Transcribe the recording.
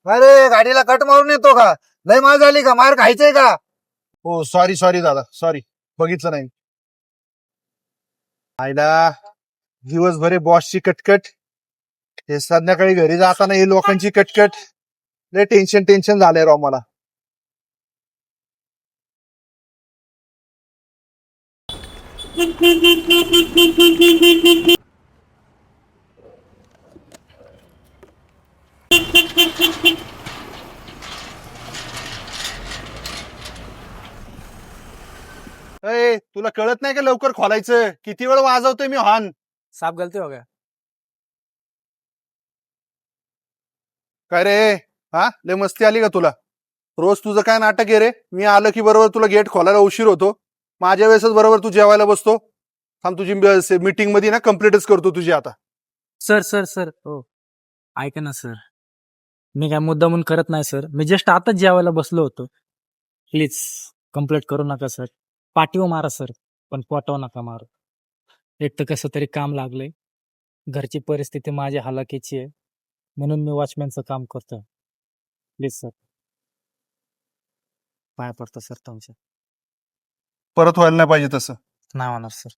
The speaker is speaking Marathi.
अरे गाडीला कट मारून येतो का? लय मार झाली का? मार खायचंय का? हो सॉरी सॉरी दादा सॉरी, बघितलं नाही. आयला दिवसभर बॉसची कटकट, हे संध्याकाळी घरी जाताना हे लोकांची कटकट, लय टेन्शन टेन्शन झालंय राव मला. अय तुला कळत नाही का लवकर खोलायचं? किती वेळ वाजवतोय मी हॉर्न? साफ गलती हो गया. काय रे, हा लय मस्ती आली का तुला? रोज तुझं काय नाटक आहे रे? मी आलं की बरोबर तुला गेट खोलायला उशीर होतो. माझ्या वेळेसच बरोबर तू जेवायला बसतो. थांब, तुझी मीटिंग मध्ये ना कम्प्लीटच करतो तुझी आता. सर सर सर हो, ऐका ना सर, मी काय मुद्दामून करत नाही सर. मी जस्ट आताच जेवायला बसलो होतो. प्लीज कंप्लेंट करू नका सर. पाठीवर मारा सर, पण पोटावर नका मारू. एक तर कसं तरी काम लागलंय, घरची परिस्थिती माझी हालाकीची आहे, म्हणून मी वॉचमॅनचं काम करतोय. प्लीज सर, पाय पडतो सर तुमच्या. परत व्हायला नाही पाहिजे तसं. नाही होणार सर.